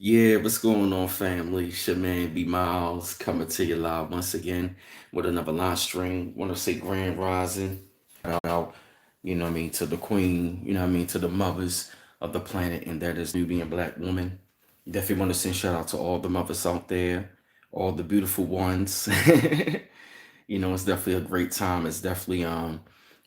Yeah, what's going on, family? It's your man B Miles coming to you live once again with another live stream. Want to say grand rising out, to the queen, to the mothers of the planet, and that is Nubian black woman. Definitely want to send shout out to all the mothers out there, all the beautiful ones. It's definitely a great time. It's definitely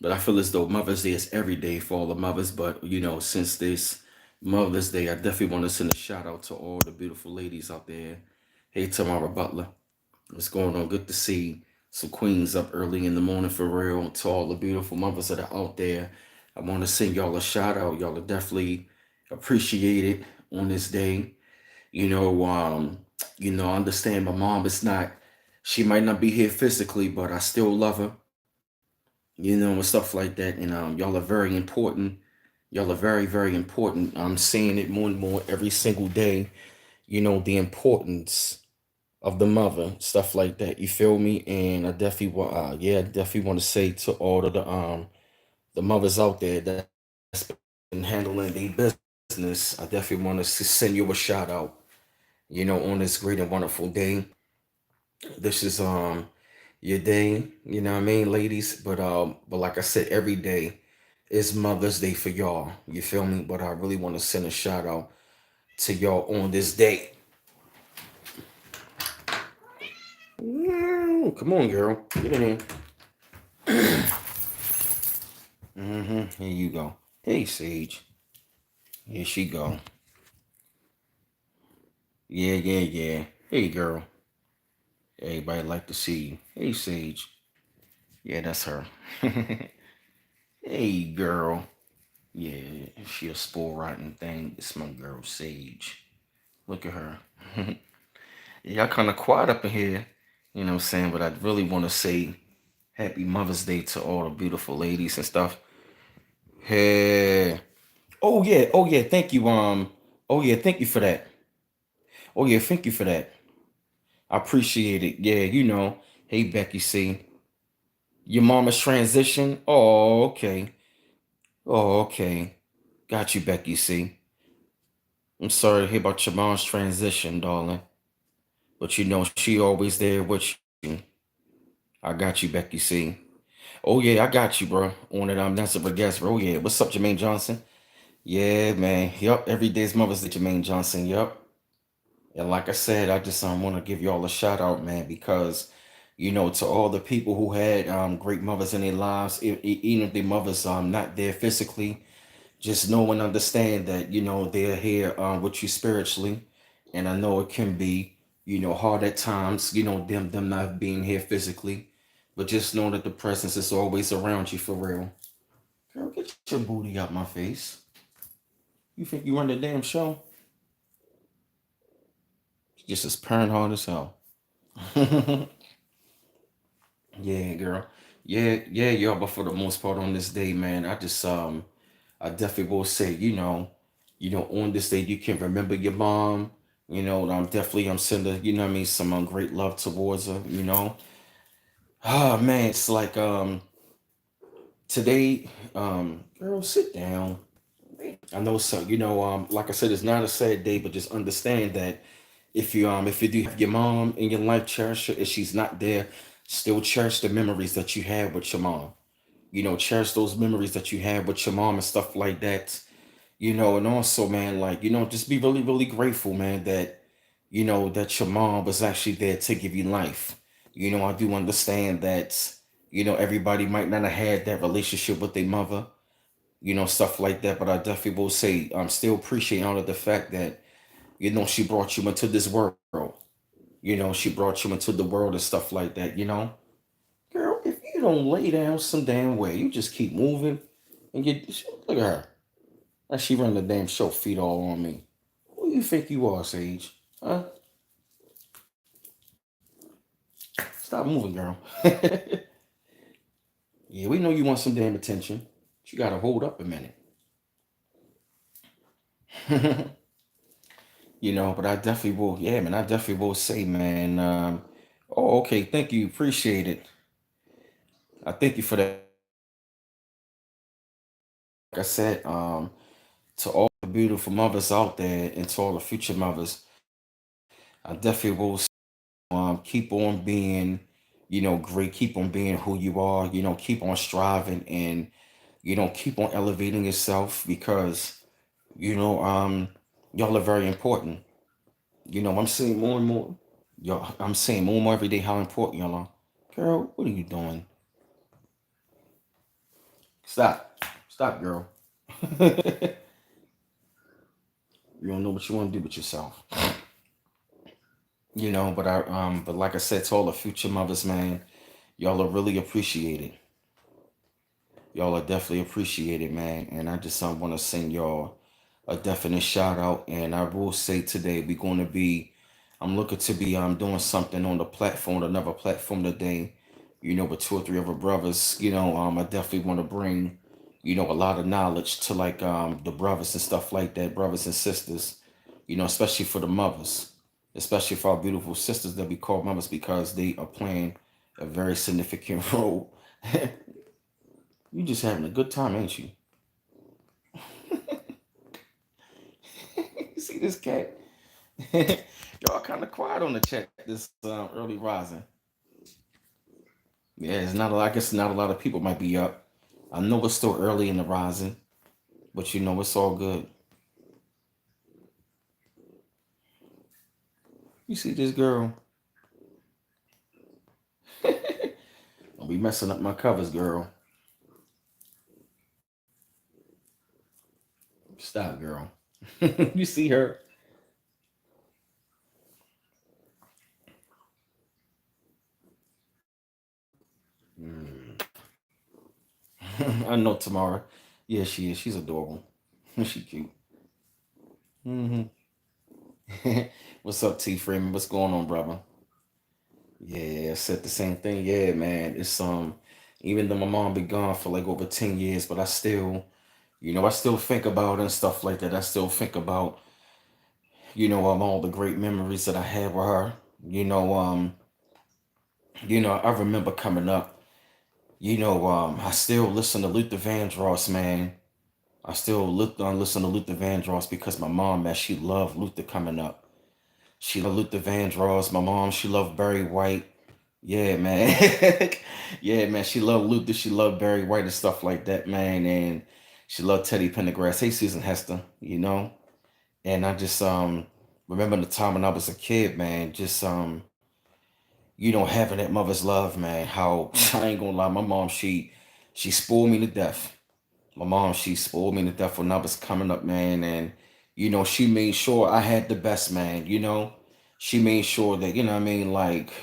but I feel as though Mother's Day is every day for all the mothers. But since this Mother's Day, I definitely want to send a shout out to all the beautiful ladies out there. Hey, Tamara Butler, what's going on? Good to see some queens up early in the morning for real. To all the beautiful mothers that are out there, I want to send y'all a shout out. Y'all are definitely appreciated on this day. You know, um, I understand my mom is not. She might not be here physically, but I still love her. And stuff like that. And y'all are very important. Y'all are very, very important. I'm seeing it more and more every single day. The importance of the mother, stuff like that. You feel me? And I definitely definitely want to say to all of the mothers out there that's been handling their business. I definitely want to send you a shout out. On this great and wonderful day. This is your day. You know what I mean, ladies? But like I said, every day is Mother's Day for y'all. You feel me? But I really want to send a shout out to y'all on this day. Come on, girl. Get in here. Here you go. Hey, Sage. Here she go. Yeah, yeah, yeah. Hey, girl. Everybody like to see you. Hey, Sage. Yeah, that's her. Hey, girl. Yeah, she a spoil rotten thing. It's my girl, Sage. Look at her. Y'all kind of quiet up in here. You know what I'm saying? But I really want to say Happy Mother's Day to all the beautiful ladies and stuff. Hey. Oh yeah. Oh yeah. Thank you. Oh yeah. Thank you for that. Oh yeah. Thank you for that. I appreciate it. Yeah. Hey Becky C. Your mama's transition. Oh okay. Oh okay. Got you, Becky C. I'm sorry to hear about your mom's transition, darling. But she always there with you. I got you, Becky C. Oh yeah, I got you, bro. On it, that's a guest, bro. Oh yeah, what's up, Jermaine Johnson? Yeah, man. Yup, every day's Mother's Day, Jermaine Johnson. Yup. And like I said, I just want to give y'all a shout out, man, because to all the people who had great mothers in their lives, even if their mothers not there physically, just know and understand that they're here with you spiritually. And I know it can be hard at times, them not being here physically, but just know that the presence is always around you for real. Girl, get your booty out my face. You think you run the damn show? Just as parent hard as hell. Yeah, girl. Yeah, yeah, y'all. But for the most part on this day, man, I definitely will say, on this day you can remember your mom. I'm sending, some great love towards her. Ah, man, it's like today, girl, sit down. I know so, like I said, it's not a sad day, but just understand that if you do have your mom in your life, cherish her. If she's not there, still cherish the memories that you had with your mom. Cherish those memories that you had with your mom and stuff like that. And also, man, like, just be really, really grateful, man, that that your mom was actually there to give you life. I do understand that, everybody might not have had that relationship with their mother, stuff like that. But I definitely will say I'm still appreciating all of the fact that, she brought you into this world. She brought you into the world and stuff like that. Girl, if you don't lay down some damn way, you just keep moving and look at her. Like she run the damn show, feet all on me. Who you think you are, Sage? Huh? Stop moving, girl. Yeah, we know you want some damn attention. But you gotta hold up a minute. But I definitely will, yeah, man, I definitely will say, man, oh, okay, thank you, appreciate it. I thank you for that. Like I said, to all the beautiful mothers out there and to all the future mothers, I definitely will keep on being, great. Keep on being who you are. Keep on striving and keep on elevating yourself because you know y'all are very important. I'm seeing more and more. Y'all, I'm seeing more and more every day how important y'all are. Girl, what are you doing? Stop, stop, girl. You don't know what you want to do with yourself. But like I said to all the future mothers, man, y'all are really appreciated. Y'all are definitely appreciated, man. And I just want to send y'all a definite shout out. And I will say today we're going to be, I'm looking to be doing something on the platform, another platform today. With two or three other brothers. I definitely want to bring, a lot of knowledge to like the brothers and stuff like that, brothers and sisters. Especially for the mothers, especially for our beautiful sisters that we call mothers because they are playing a very significant role. You just having a good time, ain't you? You see this cat? Y'all kind of quiet on the chat this early rising. Yeah, it's not. I guess not a lot of people might be up. I know it's still early in the rising, but it's all good. You see this girl? I'll be messing up my covers, girl. Stop, girl. You see her? Mm. I know Tamara. Yeah, she is. She's adorable. She cute. Hmm. What's up, T Freeman? What's going on, brother? Yeah, I said the same thing. Yeah, man. It's even though my mom been gone for like over 10 years, but I still, I still think about it and stuff like that. I still think about, all the great memories that I had with her. You know, um, I remember coming up, I still listen to Luther Vandross, man. I still listen to Luther Vandross because my mom, man, she loved Luther coming up. She loved Luther Vandross. My mom, she loved Barry White. Yeah, man. Yeah, man. She loved Luther. She loved Barry White and stuff like that, man. And she loved Teddy Pendergrass. Hey, Susan Hester. And I just remember the time when I was a kid, man, just having that mother's love, man. How I ain't gonna lie, my mom, she spoiled me to death. My mom, she spoiled me to death when I was coming up, man. And, she made sure I had the best, man. She made sure that, what I mean, like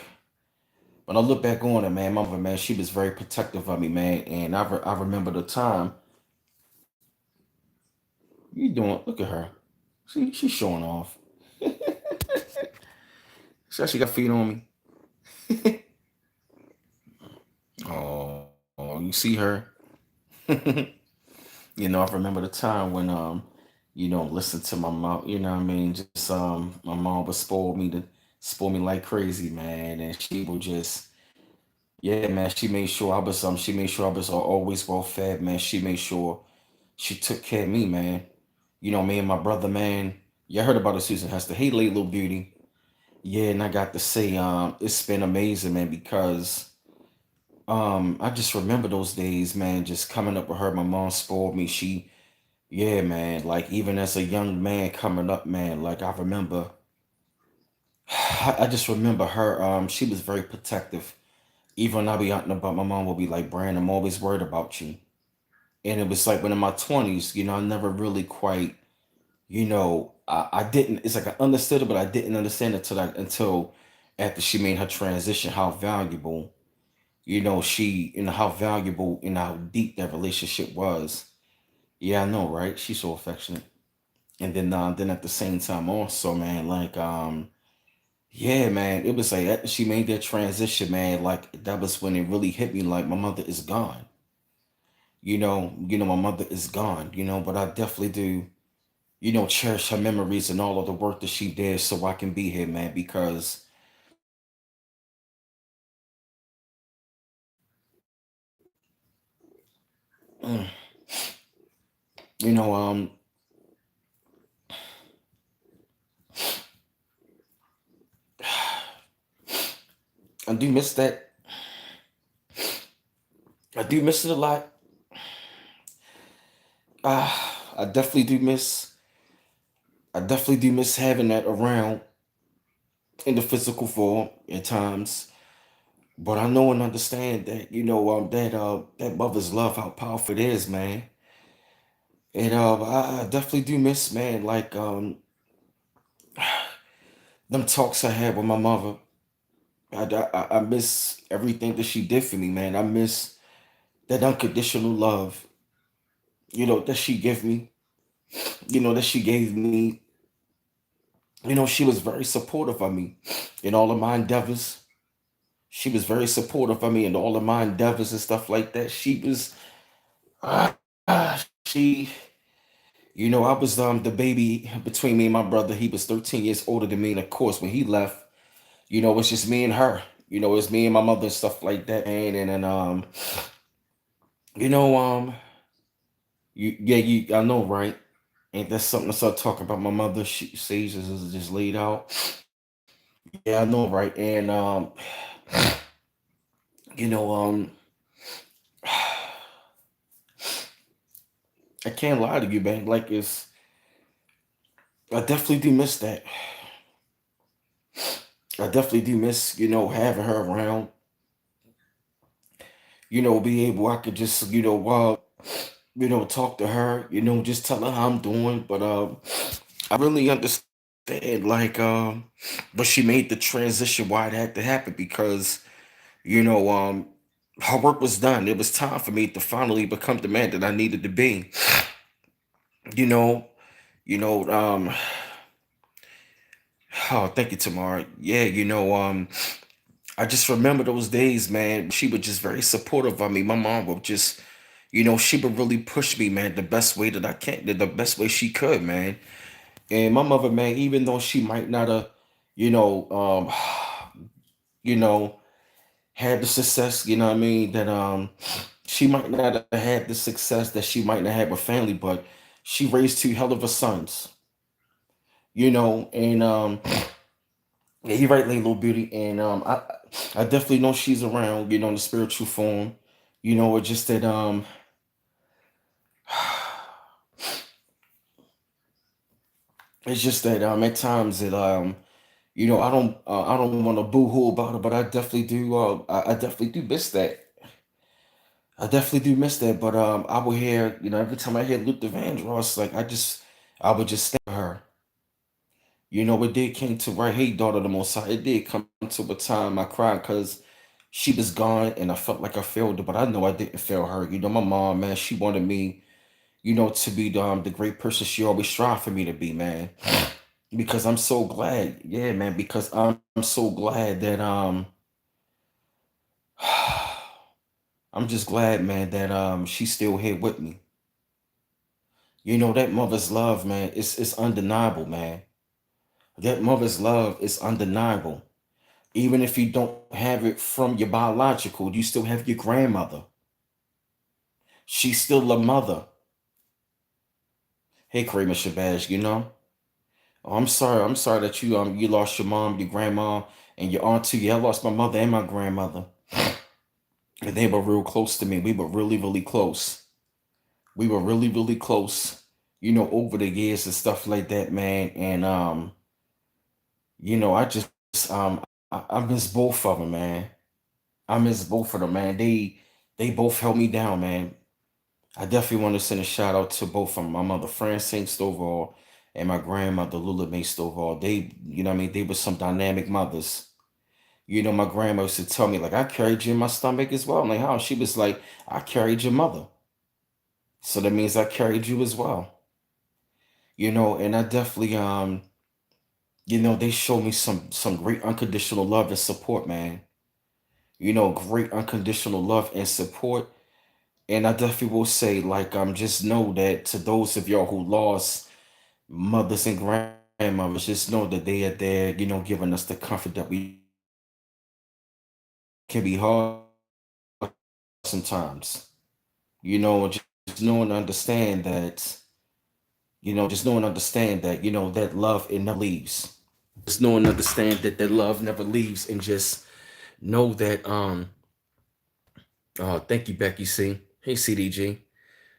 when I look back on it, man, my mother, man, she was very protective of me, man. And I remember the time you doing. Look at her. She's showing off. She actually got feet on me. Oh, you see her? I remember the time when listen to my mom. What I mean, just my mom would spoil me like crazy, man, and she would just. Yeah, man. She made sure I was always well fed, man. She made sure she took care of me, man. Me and my brother, man. You heard about the Susan Hester. Hey, late little beauty. Yeah, and I got to say, it's been amazing, man, because I just remember those days, man, just coming up with her. My mom spoiled me. Yeah, man, like even as a young man coming up, man, like I remember, I just remember her. She was very protective. Even when I be out and about, my mom will be like, Brand, I'm always worried about you. And it was like when in my 20s, I never really quite, I didn't, it's like I understood it, but I didn't understand it until after she made her transition, how valuable, how valuable and how deep that relationship was. Yeah, I know, right? She's so affectionate. And then at the same time also, man, like, yeah, man, it was like after she made that transition, man, like that was when it really hit me like my mother is gone. My mother is gone, but I definitely do, cherish her memories and all of the work that she did so I can be here, man, because mm, you know, um, I do miss that. I do miss it a lot. I definitely do miss. I definitely do miss having that around in the physical form at times. But I know and understand that that mother's love, how powerful it is, man. And I definitely do miss, man, like them talks I had with my mother. I miss everything that she did for me, man. I miss that unconditional love, that she gave me, that she gave me. She was very supportive of me in all of my endeavors. She was very supportive of me in all of my endeavors and stuff like that. Uh, she, I was the baby between me and my brother. He was 13 years older than me, and of course, when he left, it's just me and her. It's me and my mother and stuff like that. And then you know, I know, right? Ain't that something to start talking about? My mother, she says is just laid out. Yeah, I know, right? And you know, I can't lie to you, man. Like I definitely do miss that. I definitely do miss, having her around. Be able I could just, talk to her. Just tell her how I'm doing. But I really understand, like, but she made the transition why it had to happen because, you know, um, her work was done. It was time for me to finally become the man that I needed to be. You know, you know, um, oh, thank you, Tamara. Yeah, I just remember those days, man. She was just very supportive of me. My mom would just, she would really push me, man, the best way that I can, the best way she could, man. And my mother, man, even though she might not have, you know, you know, had the success, you know what I mean, that she might not have had the success that she might not have with family, but she raised two hell of a sons, and yeah, you're right, little beauty, and I definitely know she's around, in the spiritual form, it's just that it's just that at times it I don't want to boo-hoo about it, but I definitely do. I definitely do miss that. I definitely do miss that. But I would hear, every time I hear Luther Vandross, like I would just stand for her. It did came to right. Hey, daughter of the Most High. It did come to a time I cried because she was gone, and I felt like I failed her. But I know I didn't fail her. My mom, man, she wanted me, to be the great person she always strived for me to be, man. Because I'm so glad, yeah, man. Because I'm so glad that I'm just glad, man, that she's still here with me. That mother's love, man, it's undeniable, man. That mother's love is undeniable. Even if you don't have it from your biological, you still have your grandmother. She's still a mother. Hey, Karima Shabazz, Oh, I'm sorry that you lost your mom, your grandma, and your aunt too. Yeah, I lost my mother and my grandmother. And they were real close to me. We were really, really close. We were really, really close, over the years and stuff like that, man. And I just I miss both of them, man. I miss both of them, man. They both held me down, man. I definitely want to send a shout out to both of them. My mother Francine Stovall and my grandmother Lula Mae Stovall. They, what I mean, they were some dynamic mothers. My grandma used to tell me, like, I carried you in my stomach as well. I'm like, how? She was like, I carried your mother. So that means I carried you as well. And I definitely they showed me some great unconditional love and support, man. Great unconditional love and support. And I definitely will say, like, just know that to those of y'all who lost mothers and grandmothers, just know that they are there, giving us the comfort that we can be hard sometimes. Just know and understand that, just know and understand that, that love, it never leaves. Just know and understand that that love never leaves. And just know that thank you, Becky C. Hey, CDG.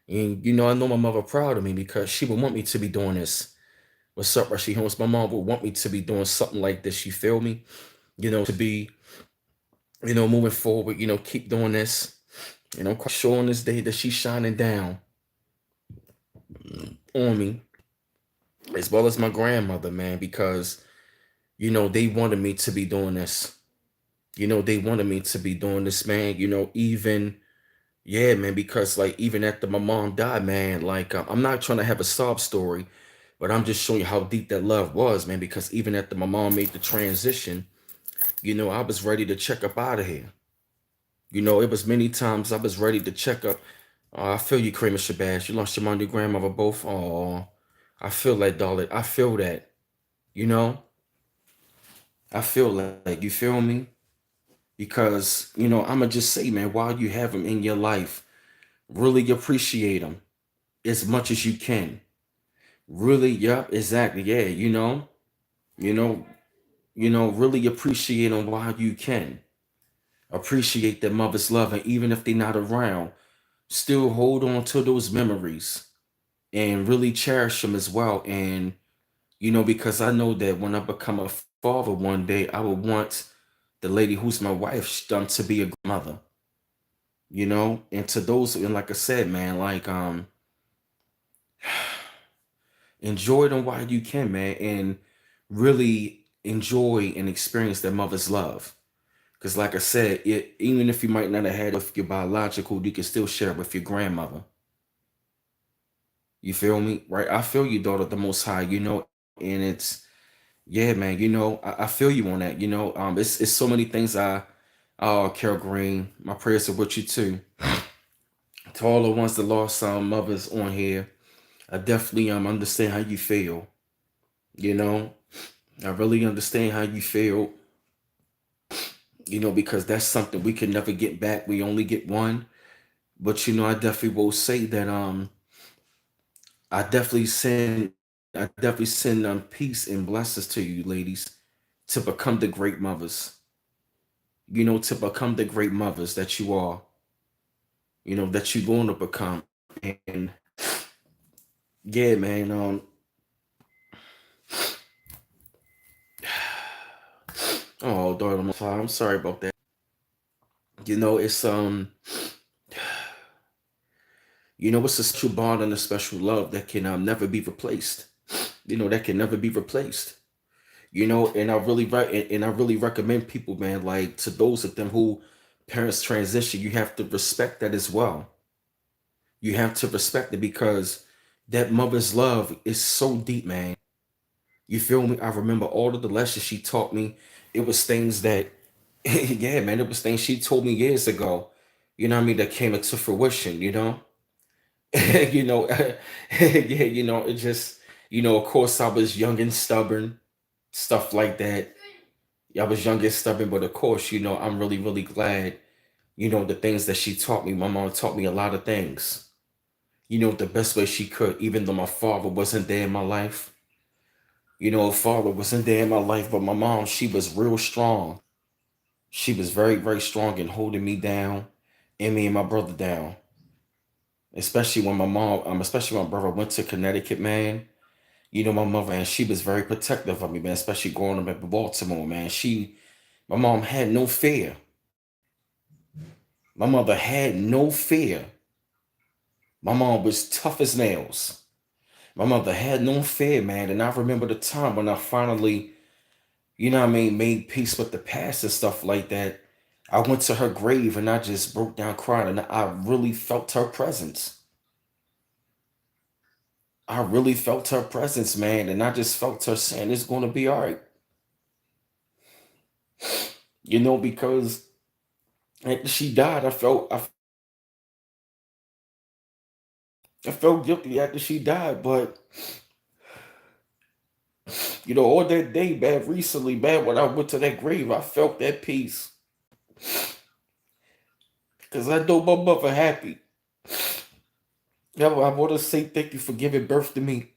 And I know my mother proud of me because she would want me to be doing this. What's up, Rushy Holmes? My mom would want me to be doing something like this. You feel me? To be, moving forward, keep doing this. Quite sure on this day that she's shining down on me, as well as my grandmother, man, because, they wanted me to be doing this. They wanted me to be doing this, man. Even, yeah, man, because like even after my mom died, man, like I'm not trying to have a sob story, but I'm just showing you how deep that love was, man, because even after my mom made the transition, I was ready to check up out of here. It was many times I was ready to check up. I feel you, Kramer Shabazz. You lost your mom and your grandmother both. Oh, I feel that, darling. I feel that. You know, I feel like, you feel me? Because, I'ma just say, man, while you have them in your life, really appreciate them as much as you can. Really, yep, exactly. Yeah, you know, really appreciate them while you can. Appreciate their mother's love, and even if they're not around, still hold on to those memories and really cherish them as well. And because I know that when I become a father one day, I would want the lady who's my wife to be a grandmother. And to those, and like I said, man, like enjoy them while you can, man, and really enjoy and experience their mother's love. Because, like I said, even if you might not have had it with your biological, you can still share it with your grandmother. You feel me? Right? I feel you, daughter, the most high, and it's, yeah, man, I feel you on that, it's so many things oh, Carol Green, my prayers are with you too. To all the ones that lost mothers on here, I definitely understand how you feel, you know? I really understand how you feel, because that's something we can never get back. We only get one. But I definitely will say that I definitely send I definitely send peace and blessings to you, ladies, to become the great mothers. To become the great mothers that you are, that you're going to become. And yeah, man, oh, daughter, I'm sorry about that. It's it's a special bond and a special love that can never be replaced. That can never be replaced. And I really recommend people, man, like to those of them who parents transition, you have to respect that as well. You have to respect it because that mother's love is so deep, man. You feel me? I remember all of the lessons she taught me. It was things that, yeah, man, it was things she told me years ago. You know what I mean? That came into fruition. You know, yeah, it just, of course, I was young and stubborn, stuff like that. Yeah, I was young and stubborn, but of course, I'm really, really glad, the things that she taught me. My mom taught me a lot of things, the best way she could, even though my father wasn't there in my life. A father wasn't there in my life, but my mom, she was real strong. She was very, very strong in holding me down and me and my brother down. Especially when my brother went to Connecticut, man. My mother, and she was very protective of me, man, especially growing up in Baltimore, man. My mom had no fear. My mother had no fear. My mom was tough as nails. My mother had no fear, man. And I remember the time when I finally, made peace with the past and stuff like that. I went to her grave and I just broke down crying and I really felt her presence. I really felt her presence, man. And I just felt her saying, it's going to be all right. Because after she died, I felt guilty after she died, but all that day, man, recently, man, when I went to that grave, I felt that peace. Because I know my mother happy. I want to say thank you for giving birth to me.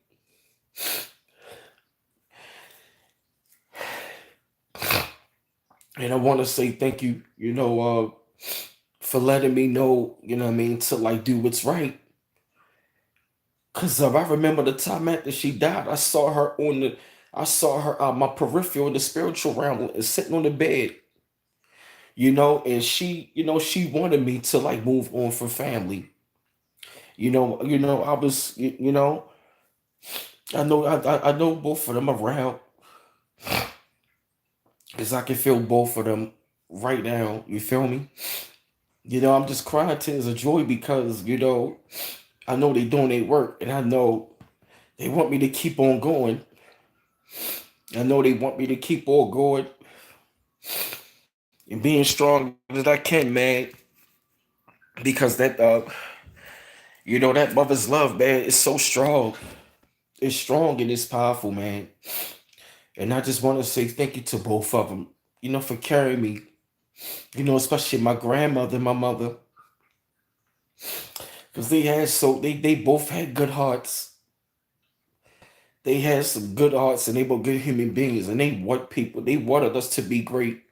And I want to say thank you, for letting me know, to like do what's right. Cause I remember the time after she died, I saw her my peripheral, in the spiritual realm, sitting on the bed, and she wanted me to like move on for family. I was, I know both of them around, cause I can feel both of them right now. You feel me? I'm just crying tears of joy because I know they doing their work, and I know they want me to keep on going. I know they want me to keep on going and being strong as I can, man. Because that mother's love, man, is so strong. It's strong and it's powerful, man. And I just want to say thank you to both of them, for carrying me. Especially my grandmother and my mother, because they both had good hearts. They had some good hearts, and they were good human beings, and they wanted us to be great.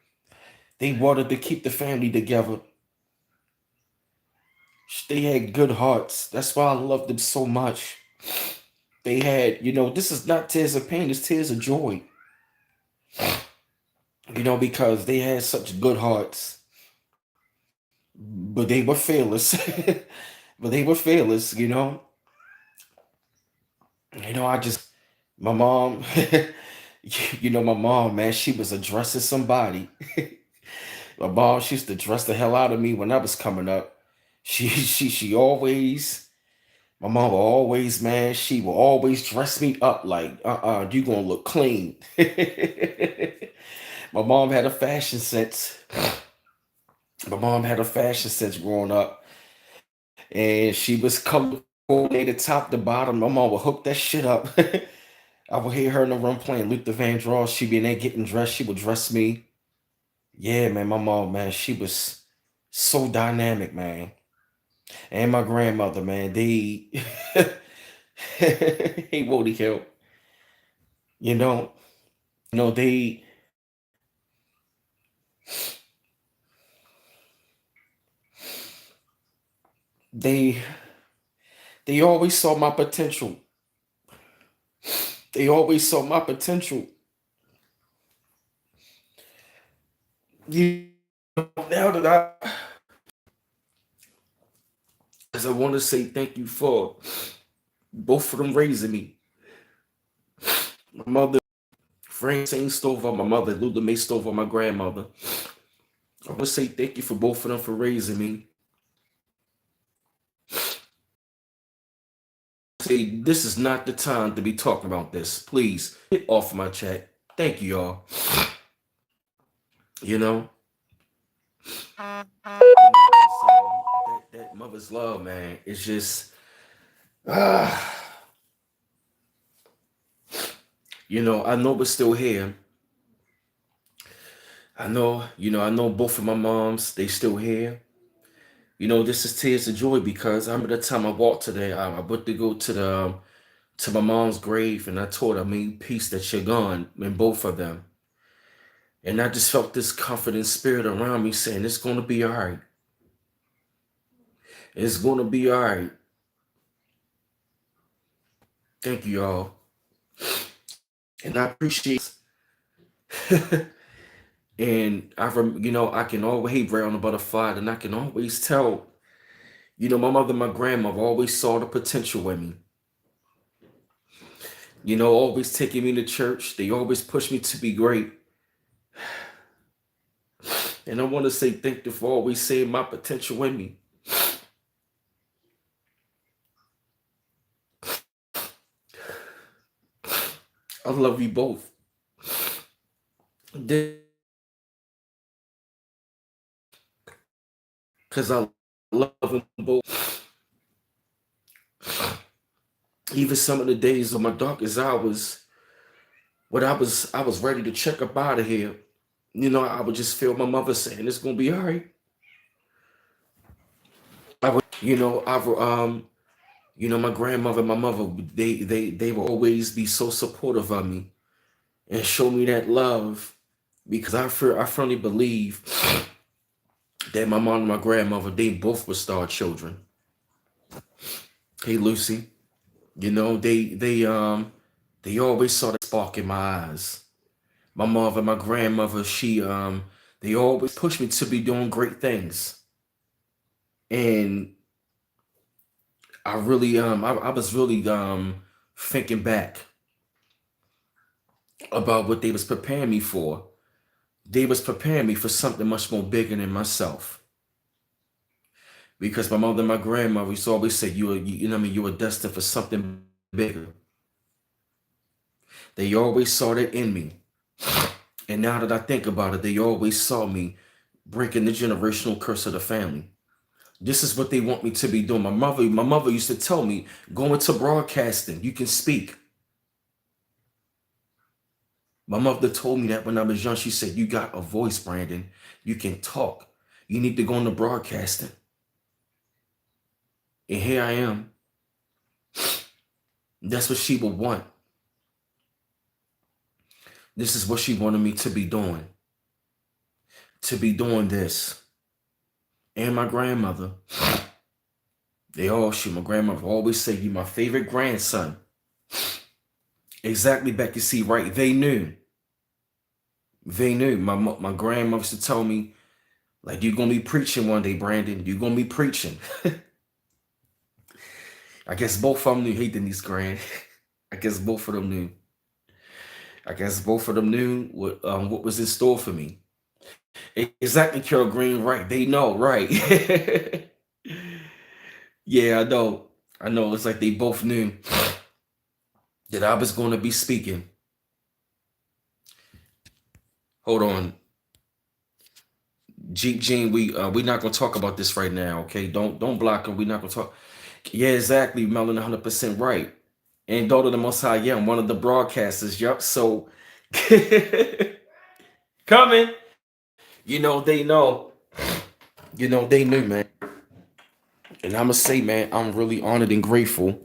They wanted to keep the family together. They had good hearts. That's why I love them so much. They had, this is not tears of pain, it's tears of joy. Because they had such good hearts. But they were fearless. But they were fearless, I just my mom, my mom, man, she was addressing somebody. My mom, she used to dress the hell out of me when I was coming up. She always, my mom will always, man, she will always dress me up like, you gonna look clean. My mom had a fashion sense. My mom had a fashion sense growing up, and she was color coordinated top to bottom. My mom would hook that shit up. I would hear her in the room playing Luther Vandross. She'd be in there getting dressed. She would dress me. Yeah, man, my mom, man, she was so dynamic, man. And my grandmother, man, they hey Wody Hill, you know, they they they always saw my potential. They always saw my potential. You now that I want to say thank you for both of them raising me. My mother, Francine Stover, my mother, Luda May Stover, my grandmother. I want to say thank you for both of them for raising me. Say this is not the time to be talking about this. Please get off my chat. Thank you, y'all. You know, that mother's love, man. It's just, ah, I know we're still here. I know both of my moms, they still here. This is tears of joy because I remember the time I walked today. I went to go to my mom's grave, and I told her, I mean, peace that you're gone, in both of them. And I just felt this comforting spirit around me saying, it's going to be all right. It's going to be all right. Thank you, y'all. And I appreciate and I can always, hey, Brown the butterfly, and I can always tell, my mother, my grandmother always saw the potential in me. Always taking me to church. They always pushed me to be great. And I want to say thank you for always seeing my potential in me. I love you both. Because I love them both. Even some of the days of my darkest hours, when I was ready to check up out of here, I would just feel my mother saying, it's gonna be all right. I would, my grandmother, my mother, they will always be so supportive of me and show me that love. because I firmly believe that my mom and my grandmother, they both were star children. Hey Lucy, you know, they always saw the spark in my eyes. My mother, my grandmother, they always pushed me to be doing great things. And I was really thinking back about what they was preparing me for. They was preparing me for something much more bigger than myself. Because my mother and my grandmother used to always say, you know what I mean, you were destined for something bigger. They always saw that in me. And now that I think about it, they always saw me breaking the generational curse of the family. This is what they want me to be doing. My mother used to tell me, go into broadcasting, you can speak. My mother told me that when I was young. She said, you got a voice, Brandon. You can talk. You need to go into broadcasting. And here I am. That's what she would want. This is what she wanted me to be doing. To be doing this. And my grandmother, my grandmother always say, you my favorite grandson. Exactly, Becky. See, right? They knew. They knew. My grandmother used to tell me, like, you're going to be preaching one day, Brandon. You're going to be preaching. I guess both of them knew. Hey, Denise Grand. I guess both of them knew. I guess both of them knew what was in store for me. Exactly, Carol Green. Right. They know. Right. Yeah, I know. I know. It's like they both knew that I was going to be speaking. Hold on. Jeep Gene, we're not gonna talk about this right now, okay? Don't block him. We're not gonna talk. Yeah, exactly, Melon, 100% right. And daughter of the Most High, yeah, I'm one of the broadcasters. Yup. So coming, you know they know, they knew, man. And I'ma say, man, I'm really honored and grateful,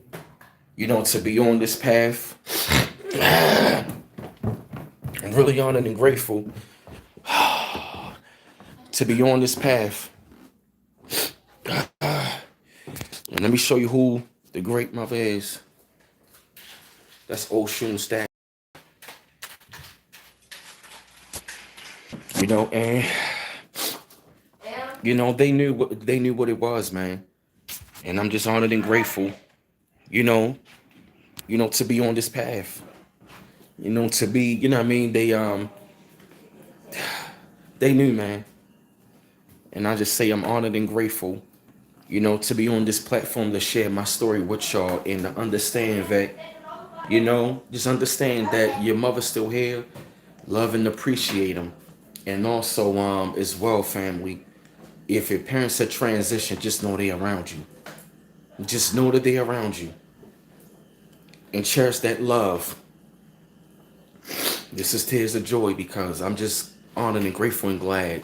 to be on this path. I'm really honored and grateful to be on this path. And let me show you who the great mother is. That's Oshun Stack. And they knew what it was, man. And I'm just honored and grateful, to be on this path. To be, what I mean, they knew, man. And I just say I'm honored and grateful, to be on this platform to share my story with y'all and to understand that, just understand that your mother's still here, love and appreciate them. And also, as well, family, if your parents had transitioned, just know they're around you. Just know that they're around you. And cherish that love. This is tears of joy because I'm just honored and grateful and glad,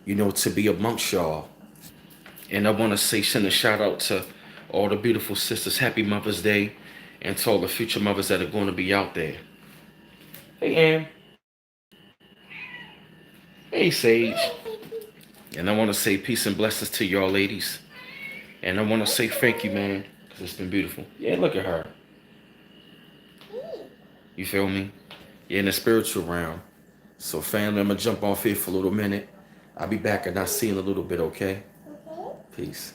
to be amongst y'all. And I want to send a shout out to all the beautiful sisters. Happy Mother's Day. And to all the future mothers that are going to be out there. Hey, Ann. Hey, Sage. And I want to say peace and blessings to y'all ladies. And I want to say thank you, man, because it's been beautiful. Yeah, look at her. You feel me? Yeah, in the spiritual realm. So, family, I'm going to jump off here for a little minute. I'll be back and I'll see you in a little bit, okay? Peace.